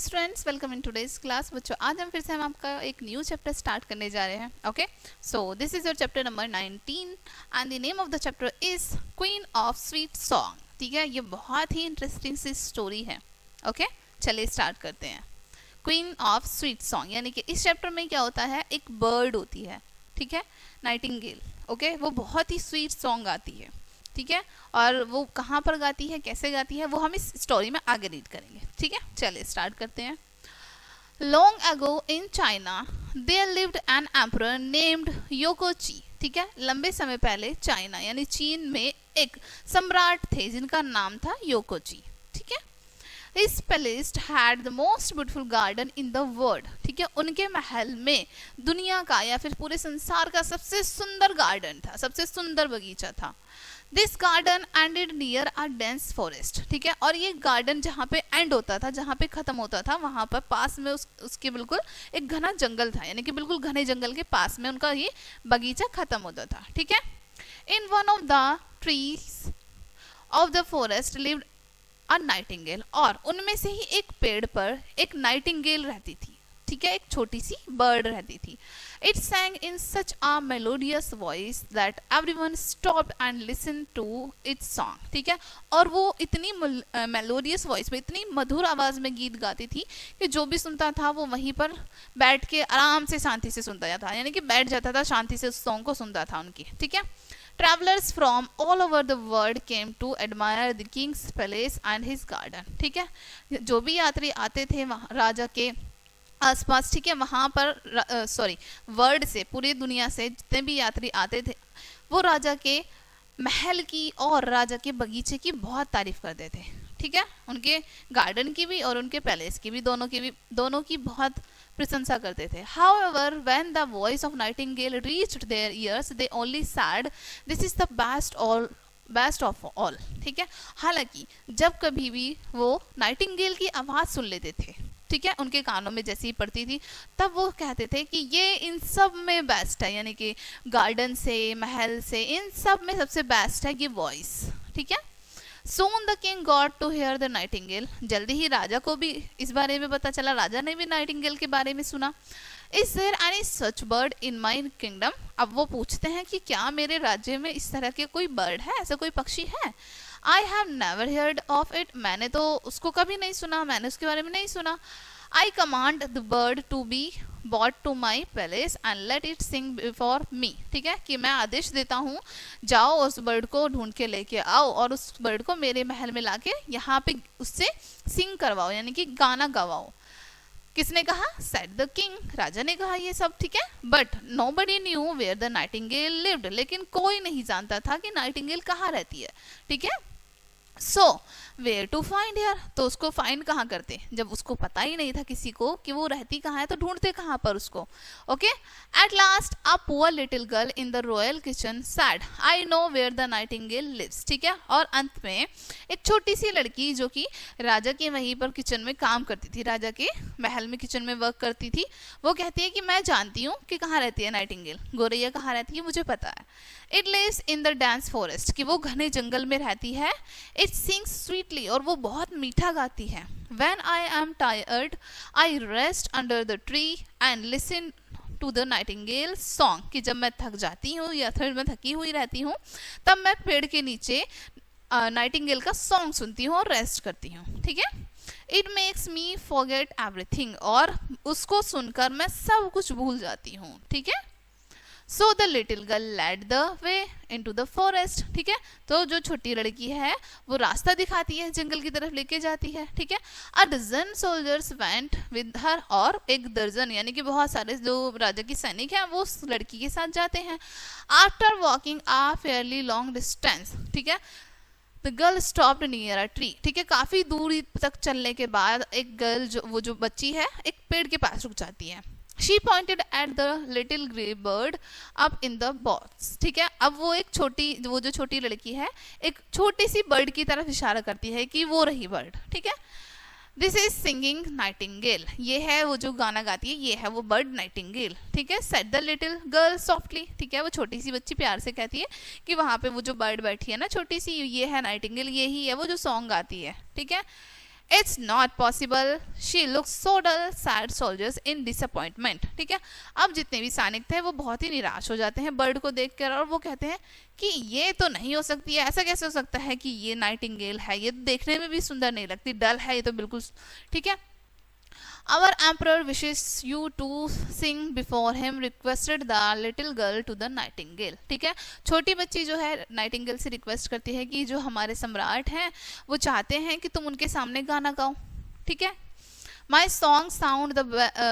Students, welcome in today's class. बच्चों, आज हम फिर से आपका एक न्यू चैप्टर स्टार्ट करने जा रहे हैं। Okay, so this is your chapter number 19 and the name of the chapter is queen of sweet song. ठीक है, ये बहुत ही इंटरेस्टिंग सी स्टोरी है। ओके, चलिए स्टार्ट करते हैं। क्वीन ऑफ स्वीट सॉन्ग यानी कि इस चैप्टर में क्या होता है, एक बर्ड होती है, ठीक है, नाइटिंगेल। ओके, वो बहुत ही स्वीट सॉन्ग गाती है, ठीक है, और वो कहाँ पर गाती है, कैसे गाती है, वो हम इस स्टोरी में आगे रीड करेंगे। ठीक है, चलिए स्टार्ट करते हैं। Long ago in China there lived an emperor named Yokochi. ठीक है, लंबे समय पहले चाइना यानी चीन में एक सम्राट थे जिनका नाम था योकोची। ठीक है, His palace had the most beautiful garden in the world. ठीक है, उनके महल में दुनिया का या फिर पूरे संसार का सबसे सुंदर गार्डन था, सबसे सुंदर बगीचा था। This garden ended near a dense forest. ठीक है, और ये गार्डन जहाँ पे एंड होता था, जहाँ पे खत्म होता था, वहाँ पर पास में उसके बिल्कुल एक घना जंगल था, यानी कि बिल्कुल घने जंगल के पास में उनका ये बगीचा खत्म होता था। ठीक है, In one of the trees of the forest lived a nightingale. और उनमें से ही एक पेड़ पर एक नाइटिंगेल रहती थी। ठीक है, एक छोटी सी बर्ड रहती थी। It sang in such a melodious voice that everyone stopped and listened to its song. ठीक है, और वो इतनी मेलोडियस वॉइस में, इतनी मधुर आवाज में गीत गाती थी कि जो भी सुनता था वो वहीं पर बैठ के आराम से शांति से सुनता जाता, यानी कि बैठ जाता था, शांति से उस सॉन्ग को सुनता था उनकी। ठीक है, Travelers from all over the world came to admire the king's palace and his garden. ठीक है, जो भी यात्री आते थे राजा के आसपास, ठीक है, वहाँ पर वर्ल्ड से, पूरी दुनिया से जितने भी यात्री आते थे वो राजा के महल की और राजा के बगीचे की बहुत तारीफ करते थे। ठीक है, उनके गार्डन की भी और उनके पैलेस की भी, दोनों की बहुत प्रशंसा करते थे। However, when the voice of Nightingale reached their ears, they only said, "This is the best of all." ठीक है, हालांकि जब कभी भी वो नाइटिंगेल की आवाज सुन लेते थे, ठीक है, उनके कानों में जैसे ही पड़ती थी, तब वो कहते थे कि ये इन सब में बेस्ट है, यानी कि गार्डन से, महल से, इन सब में सबसे बेस्ट है ये वॉइस। ठीक है, Soon the king got to hear the nightingale. जल्दी ही राजा को भी इस बारे में पता चला, राजा ने भी नाइटिंगेल के बारे में सुना। Is there any such bird in my kingdom? अब वो पूछते हैं कि क्या मेरे राज्य में इस तरह के कोई बर्ड है, ऐसा कोई पक्षी है? I have never heard of it. मैंने तो उसको कभी नहीं सुना, मैंने उसके बारे में नहीं सुना। I command the bird to be brought to my palace and let it sing before me. ठीक है, कि मैं आदेश देता हूँ, जाओ उस बर्ड को ढूंढ के लेके आओ और उस बर्ड को मेरे महल में लाके यहाँ पे उससे सिंग करवाओ, यानी कि गाना गवाओ। किसने कहा? said the king. राजा ने कहा ये सब। ठीक है, but nobody knew where the nightingale lived. लेकिन कोई नहीं जानता था कि नाइटिंगेल कहाँ रहती है। ठीक है, so where to find here, तो उसको फाइंड कहाँ करते, जब उसको पता ही नहीं था किसी को कि वो रहती कहाँ है, तो ढूंढते कहाँ पर उसको। Okay, at last a poor little girl in the royal kitchen said, I know where the nightingale lives. ठीक है, और अंत में एक छोटी सी लड़की जो कि राजा के वहीं पर किचन में काम करती थी, राजा के महल में किचन में वर्क करती थी, वो कहती है कि मैं जानती हूँ कि कहाँ रहती है नाइटिंगेल, गोरैया कहाँ रहती है मुझे पता है। It lives in the dense forest, कि वो घने जंगल में रहती है। इट सिंग्स स्वीटली, और वो बहुत मीठा गाती है। When I am tired, I rest under the tree and listen to the nightingale song, कि जब मैं थक जाती हूँ या फिर मैं थकी हुई रहती हूँ, तब मैं पेड़ के नीचे नाइटिंगेल का सॉन्ग सुनती हूँ और रेस्ट करती हूँ। ठीक है, it makes me forget everything, और उसको सुनकर मैं सब कुछ भूल जाती हूँ। ठीक है, so the little girl led the way into the forest. ठीक है, तो जो छोटी लड़की है वो रास्ता दिखाती है, जंगल की तरफ लेके जाती है। ठीक है, a dozen soldiers went with her, और एक दर्जन यानी कि बहुत सारे जो राजा की सैनिक हैं वो उस लड़की के साथ जाते हैं। आफ्टर वॉकिंग आ फेयरली लॉन्ग डिस्टेंस, ठीक है, the girl stopped near a tree. ठीक है, काफी दूरी तक चलने के बाद एक गर्ल जो बच्ची है एक पेड़ के पास रुक जाती है। She pointed at the little grey bird up in the box. ठीक है, अब वो जो छोटी लड़की है एक छोटी सी बर्ड की तरफ इशारा करती है कि वो रही बर्ड। ठीक है, दिस इज सिंगिंग नाइटिंगेल, ये है वो जो गाना गाती है, ये है वो बर्ड नाइटिंगेल। ठीक है, said the little girl softly. ठीक है, वो छोटी सी बच्ची प्यार से कहती है कि वहाँ पे वो जो बर्ड बैठी है ना छोटी सी, ये है नाइटिंगेल, यही है वो जो सॉन्ग गाती है। ठीक है, it's not possible, she looks so dull, said soldiers in disappointment. ठीक है, अब जितने भी सैनिक थे वो बहुत ही निराश हो जाते हैं बर्ड को देखकर और वो कहते हैं कि ये तो नहीं हो सकती है, ऐसा कैसे हो सकता है कि ये नाइटिंगेल है, ये देखने में भी सुंदर नहीं लगती, डल है ये तो बिल्कुल। ठीक है, Our emperor wishes you to sing before him, requested the little girl to the nightingale। ठीक है, छोटी बच्ची जो है नाइटिंगेल से रिक्वेस्ट करती है कि जो हमारे सम्राट हैं वो चाहते हैं कि तुम उनके सामने गाना गाओ। ठीक है, My song sound the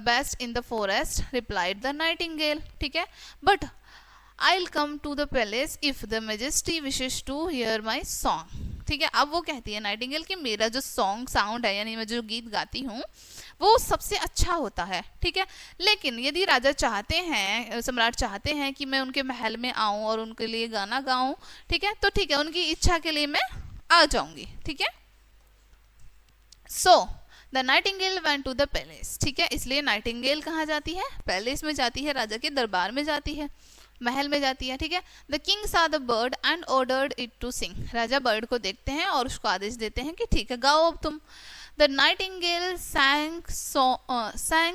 best in the forest, replied the nightingale। ठीक है, but I'll come to the palace if the majesty wishes to hear my song। ठीक है, अब वो कहती है नाइटिंगेल कि मेरा जो सॉन्ग साउंड है, यानी मैं जो गीत गाती हूँ वो सबसे अच्छा होता है। ठीक है, लेकिन यदि राजा चाहते हैं, सम्राट चाहते हैं कि मैं उनके महल में आऊं और उनके लिए गाना गाऊं, ठीक है, तो ठीक है, उनकी इच्छा के लिए मैं आ जाऊंगी। ठीक है, so the nightingale went to the palace. ठीक है, इसलिए नाइटिंगेल कहाँ जाती है? पैलेस में जाती है, राजा के दरबार में जाती है, महल में जाती है। ठीक है, the king saw the bird and ordered it to sing. राजा बर्ड को देखते हैं और उसको आदेश देते हैं कि ठीक है, गाओ अब तुम। The nightingale sang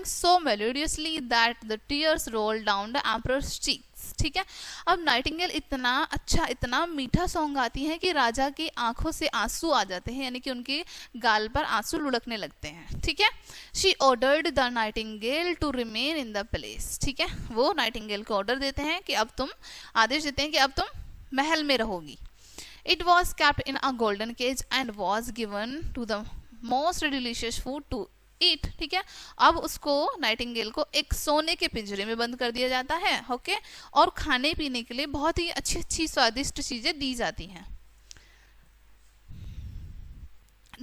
so melodiously that the tears rolled down the emperor's cheeks। ठीक है, अब नाइटिंगेल इतना अच्छा, इतना मीठा सॉन्ग गाती है कि राजा की आंखों से आंसू आ जाते हैं, यानी कि उनके गाल पर आंसू लुढ़कने लगते हैं। ठीक है, she ordered the nightingale to remain in the place. ठीक है, वो नाइटिंगेल को ऑर्डर देते हैं कि अब तुम, आदेश देते हैं कि अब तुम महल में रहोगी। It was kept in a golden cage and was given to the most delicious food to eat. ठीक है, अब उसको नाइटिंगेल को एक सोने के पिंजरे में बंद कर दिया जाता है। ओके, और खाने पीने के लिए बहुत ही अच्छी अच्छी स्वादिष्ट चीजें दी जाती हैं।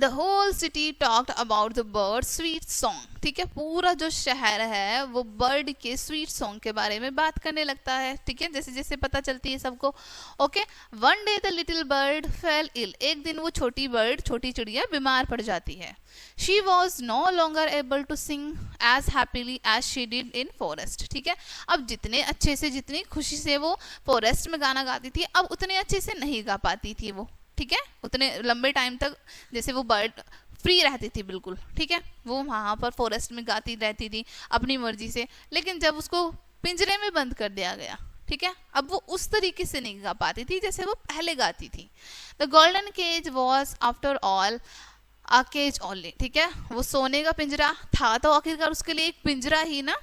The whole city talked about the bird's sweet song। ठीक है, पूरा जो शहर है वो बर्ड के स्वीट सॉन्ग के बारे में बात करने लगता है। ठीक है, जैसे जैसे पता चलती है सबको। Okay, one day the little bird fell ill. एक दिन वो छोटी बर्ड, छोटी चिड़िया बीमार पड़ जाती है। She was no longer able to sing as happily as she did in forest. ठीक है, अब जितने अच्छे से, जितनी खुशी से वो फॉरेस्ट में गाना गाती थी, अब उतने अच्छे से नहीं गा पाती थी वो। ठीक है, उतने लंबे टाइम तक जैसे वो बर्ड फ्री रहती थी बिल्कुल। ठीक है, वो वहाँ पर फॉरेस्ट में गाती रहती थी अपनी मर्जी से, लेकिन जब उसको पिंजरे में बंद कर दिया गया, ठीक है, अब वो उस तरीके से नहीं गा पाती थी जैसे वो पहले गाती थी। The golden cage was after all a cage only. ठीक है, वो सोने का पिंजरा था तो आखिरकार उसके लिए एक पिंजरा ही ना,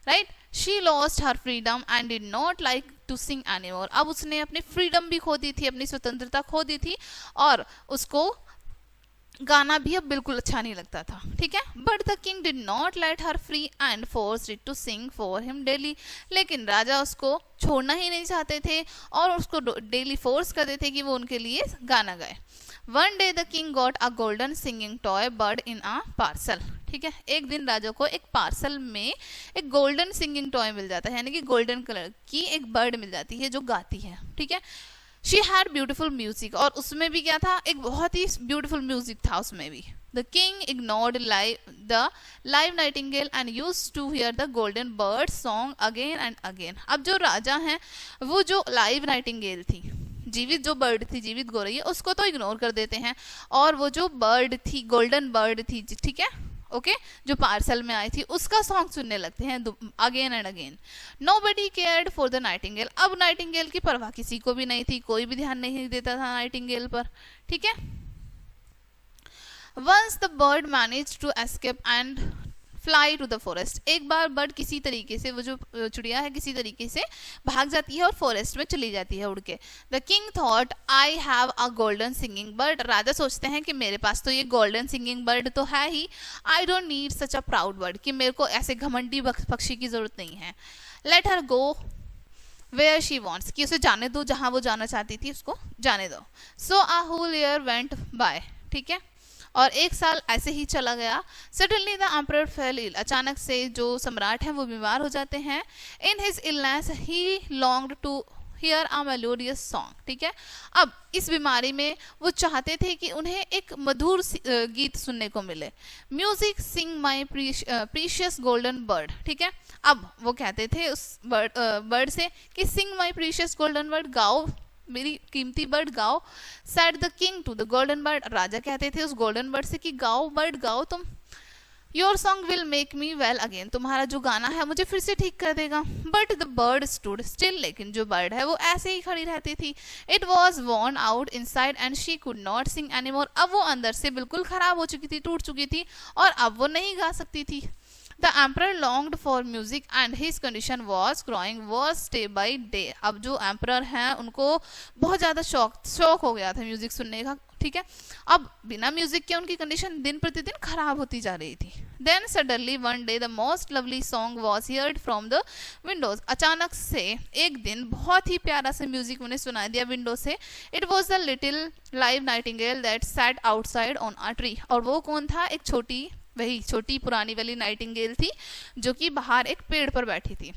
right. She lost her freedom and did not like to sing anymore. अब उसने अपनी फ्रीडम भी खो दी थी, अपनी स्वतंत्रता खो दी थी, और उसको गाना भी अब बिल्कुल अच्छा नहीं लगता था। ठीक है, but the king did not let her free and forced it to sing for him daily. लेकिन राजा उसको छोड़ना ही नहीं चाहते थे और उसको डेली फोर्स करते थे कि वो उनके लिए गाना गाए। One day the king got a golden singing toy bird in a parcel. ठीक है, एक दिन राजा को एक पार्सल में एक गोल्डन सिंगिंग टॉय मिल जाता है, यानी कि गोल्डन कलर की एक बर्ड मिल जाती है जो गाती है। ठीक है, शी हैड ब्यूटिफुल म्यूजिक, और उसमें भी क्या था, एक बहुत ही ब्यूटिफुल म्यूजिक था उसमें भी। The king ignored the live nightingale and used to hear the golden bird song again and again. अब जो राजा हैं वो जो लाइव नाइटिंगेल थी, जीवित जो बर्ड थी, जीवित गौरैया, उसको तो इग्नोर कर देते हैं, और वो जो बर्ड थी, गोल्डन बर्ड थी, ठीक है, ओके, जो पार्सल में आई थी, उसका सॉन्ग सुनने लगते हैं again and again. Nobody cared for the nightingale. अब नाइटिंगेल की परवाह किसी को भी नहीं थी, कोई भी ध्यान नहीं देता था नाइटिंगेल पर। ठीक है, once the bird managed to escape and fly to the forest. एक बार बर्ड किसी तरीके से, वो जो चिड़िया है, किसी तरीके से भाग जाती है और फॉरेस्ट में चली जाती है उड़ के। The king thought I have a golden singing bird. राजा सोचते हैं कि मेरे पास तो ये गोल्डन सिंगिंग बर्ड तो है ही, I don't need such a proud bird, कि मेरे को ऐसे घमंडी पक्षी की जरूरत नहीं है। Let her go where she wants, कि उसे जाने दो, जहां वो जाना चाहती थी उसको जाने दो। So a whole year went by. ठीक है, और एक साल ऐसे ही चला गया। Suddenly the emperor fell ill. अचानक से जो सम्राट हैं वो बीमार हो जाते हैं। In his illness he longed to hear a melodious song. ठीक है, अब इस बीमारी में वो चाहते थे कि उन्हें एक मधुर गीत सुनने को मिले। Music Singh my precious golden bird. ठीक है, अब वो कहते थे उस बर्ड से कि sing my precious golden bird, गाओ मेरी कीमती बर्ड गाओ। Said the king to the golden bird, राजा कहते थे उस गोल्डन बर्ड से कि गाओ बर्ड गाओ तुम। Your song will make me well again, तुम्हारा जो गाना है मुझे फिर से ठीक कर देगा। But the bird stood still, लेकिन जो बर्ड है वो ऐसे ही खड़ी रहती थी। It was worn out inside and she could not Singh any more, अब वो अंदर से बिल्कुल खराब हो चुकी थी, टूट चुकी थी और अब वो नहीं गा सकती थी। The emperor longed for music and his condition was growing worse day by day, अब जो emperor हैं उनको बहुत ज़्यादा शौक हो गया था म्यूजिक सुनने का, ठीक है। अब बिना म्यूजिक के उनकी कंडीशन दिन प्रतिदिन खराब होती जा रही थी। Then suddenly one day the most lovely song was heard from the windows, अचानक से एक दिन बहुत ही प्यारा सा म्यूजिक उन्हें सुनाई दिया विंडो से। It was the little live nightingale that sat outside on a tree, और वो कौन था, एक छोटी पुरानी वाली नाइटिंगेल थी जो कि बाहर एक पेड़ पर बैठी थी।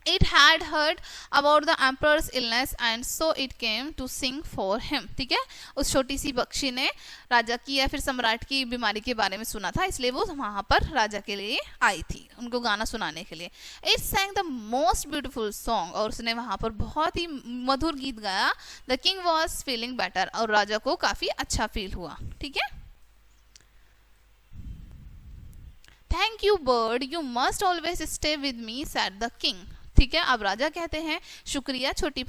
It had heard about the emperor's illness and so it came to sing for him, ठीक है। उस छोटी सी पक्षी ने राजा की या फिर सम्राट की बीमारी के बारे में सुना था, इसलिए वो वहां पर राजा के लिए आई थी उनको गाना सुनाने के लिए। It sang the most beautiful song, और उसने वहां पर बहुत ही मधुर गीत गाया। The king was feeling better, और राजा को काफी अच्छा फील हुआ, ठीक है। Thank you bird, you must always stay with me, said the king, ठीक है। अब राजा कहते हैं शुक्रिया छोटी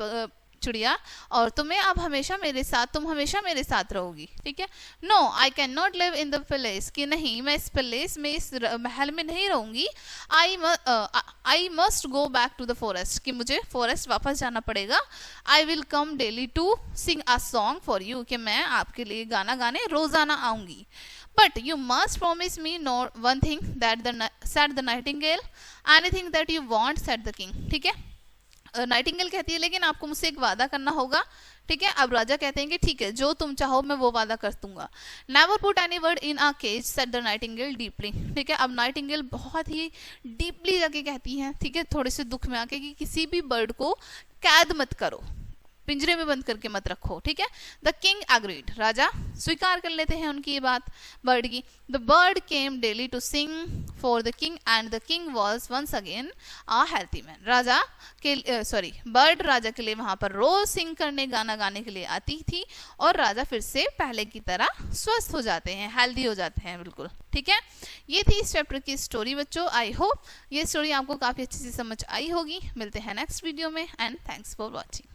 चिड़िया, और तुम हमेशा मेरे साथ रहोगी, ठीक है। No I can not live in the palace, कि नहीं मैं इस पैलेस में, इस महल में नहीं रहूंगी। I must go back to the forest, कि मुझे फॉरेस्ट वापस जाना पड़ेगा। I will come daily to sing a song for you, कि मैं आपके लिए गाना गाने रोजाना आऊंगी। But you must promise me one thing, said the nightingale. Anything that you want, said the king, ठीक है। नाइटिंगेल कहती है लेकिन आपको मुझसे एक वादा करना होगा, ठीक है। अब राजा कहते हैं कि ठीक है, जो तुम चाहो मैं वो वादा कर दूंगा। Never put any bird in a cage, said the nightingale deeply, ठीक है। अब नाइटिंगेल बहुत ही डीपली जाके कहती हैं, ठीक है, थोड़े से दुख में आके, कि किसी भी बर्ड को कैद मत करो, पिंजरे में बंद करके मत रखो, ठीक है। द किंग अग्रीड, राजा स्वीकार कर लेते हैं उनकी ये बात बर्ड की। The bird came daily to sing for the king and the king was once again a healthy man, bird राजा के लिए वहां पर रोज सिंग करने, गाना गाने के लिए आती थी, और राजा फिर से पहले की तरह स्वस्थ हो जाते हैं, हेल्दी हो जाते हैं बिल्कुल, ठीक है। ये थी इस चैप्टर की स्टोरी बच्चों। आई होप ये स्टोरी आपको काफी अच्छे से समझ आई होगी। मिलते हैं नेक्स्ट वीडियो में, एंड थैंक्स फॉर वॉचिंग।